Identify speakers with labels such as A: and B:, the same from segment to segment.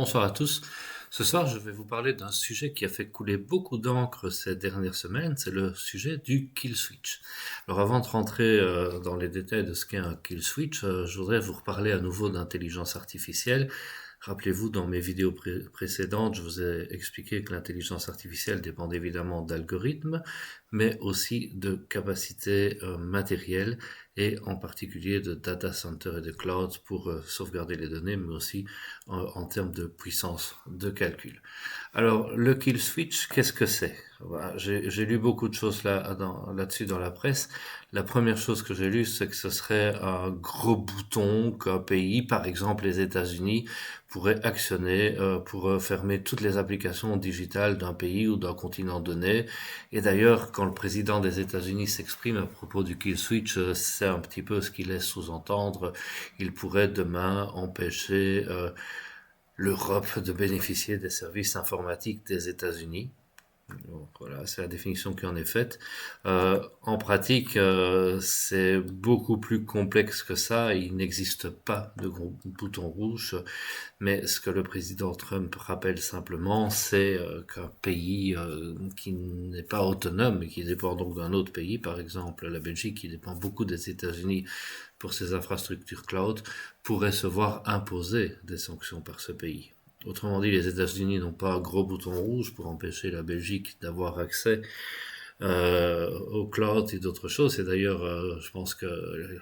A: Bonsoir à tous. Ce soir, je vais vous parler d'un sujet qui a fait couler beaucoup d'encre ces dernières semaines, c'est le sujet du kill switch. Alors avant de rentrer dans les détails de ce qu'est un kill switch, je voudrais vous reparler à nouveau d'intelligence artificielle. Rappelez-vous, dans mes vidéos précédentes, je vous ai expliqué que l'intelligence artificielle dépend évidemment d'algorithmes, mais aussi de capacités matérielles et en particulier de data center et de cloud pour sauvegarder les données, mais aussi en termes de puissance de calcul. Alors, le kill switch, qu'est-ce que c'est? Voilà, j'ai lu beaucoup de choses là-dessus dans la presse. La première chose que j'ai lue, c'est que ce serait un gros bouton qu'un pays, par exemple les États-Unis, pourrait actionner pour fermer toutes les applications digitales d'un pays ou d'un continent donné. Et d'ailleurs, quand le président des États-Unis s'exprime à propos du kill switch, c'est un petit peu ce qu'il laisse sous-entendre. Il pourrait demain empêcher l'Europe de bénéficier des services informatiques des États-Unis. Donc, voilà, c'est la définition qui en est faite. En pratique, c'est beaucoup plus complexe que ça. Il n'existe pas de gros bouton rouge. Mais ce que le président Trump rappelle simplement, c'est qu'un pays qui n'est pas autonome et qui dépend donc d'un autre pays, par exemple la Belgique, qui dépend beaucoup des États-Unis pour ses infrastructures cloud, pourrait se voir imposer des sanctions par ce pays. Autrement dit, les États-Unis n'ont pas un gros bouton rouge pour empêcher la Belgique d'avoir accès au cloud et d'autres choses. Et d'ailleurs, je pense que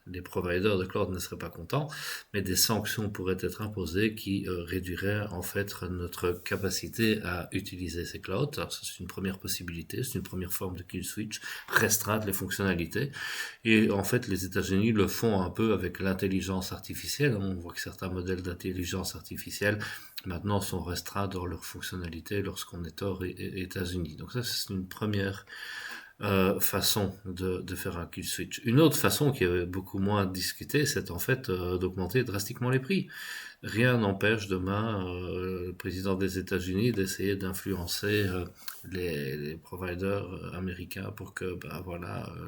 A: les providers de cloud ne seraient pas contents, mais des sanctions pourraient être imposées qui réduiraient en fait notre capacité à utiliser ces clouds. Alors ça, c'est une première possibilité, c'est une première forme de kill switch, restreindre les fonctionnalités. Et en fait, les États-Unis le font un peu avec l'intelligence artificielle. On voit que certains modèles d'intelligence artificielle maintenant sont restreints dans leurs fonctionnalités lorsqu'on est hors États-Unis. Donc ça, c'est une première façon de faire un kill switch. Une autre façon qui est beaucoup moins discutée, c'est en fait d'augmenter drastiquement les prix. Rien n'empêche demain le président des États-Unis d'essayer d'influencer les providers américains pour que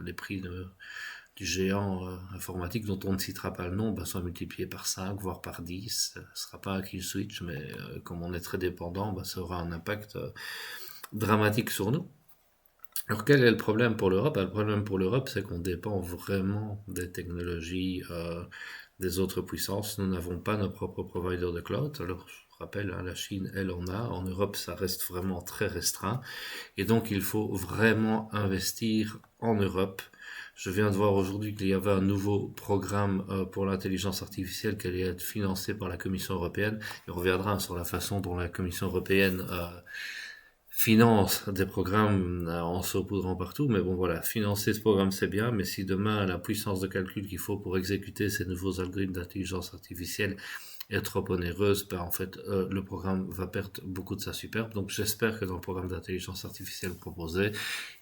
A: les prix du géant informatique dont on ne citera pas le nom soient multipliés par 5, voire par 10. Ce ne sera pas un kill switch, mais comme on est très dépendant, ça aura un impact dramatique sur nous. Alors quel est le problème pour l'Europe? Le problème pour l'Europe, c'est qu'on dépend vraiment des technologies des autres puissances. Nous n'avons pas nos propres providers de cloud. Alors je rappelle, la Chine, elle en a. En Europe, ça reste vraiment très restreint. Et donc il faut vraiment investir en Europe. Je viens de voir aujourd'hui qu'il y avait un nouveau programme pour l'intelligence artificielle qui allait être financé par la Commission européenne. Et on reviendra sur la façon dont la Commission européenne finance des programmes en saupoudrant partout, mais bon voilà, financer ce programme c'est bien, mais si demain la puissance de calcul qu'il faut pour exécuter ces nouveaux algorithmes d'intelligence artificielle est trop onéreuse, en fait le programme va perdre beaucoup de sa superbe. Donc j'espère que dans le programme d'intelligence artificielle proposé,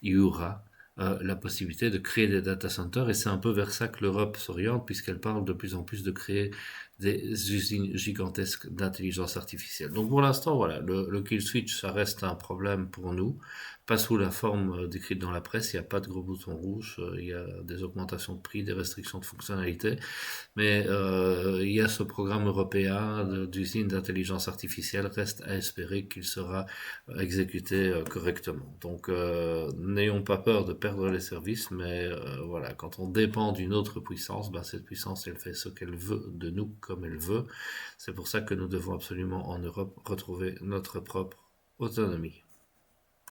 A: il y aura la possibilité de créer des data centers, et c'est un peu vers ça que l'Europe s'oriente, puisqu'elle parle de plus en plus de créer des usines gigantesques d'intelligence artificielle. Donc pour l'instant, voilà, le kill switch, ça reste un problème pour nous, pas sous la forme décrite dans la presse, il n'y a pas de gros boutons rouges, il y a des augmentations de prix, des restrictions de fonctionnalités, mais il y a ce programme européen d'usine d'intelligence artificielle, reste à espérer qu'il sera exécuté correctement. Donc n'ayons pas peur de perdre les services, mais voilà, quand on dépend d'une autre puissance, cette puissance elle fait ce qu'elle veut de nous comme elle veut. C'est pour ça que nous devons absolument en Europe retrouver notre propre autonomie.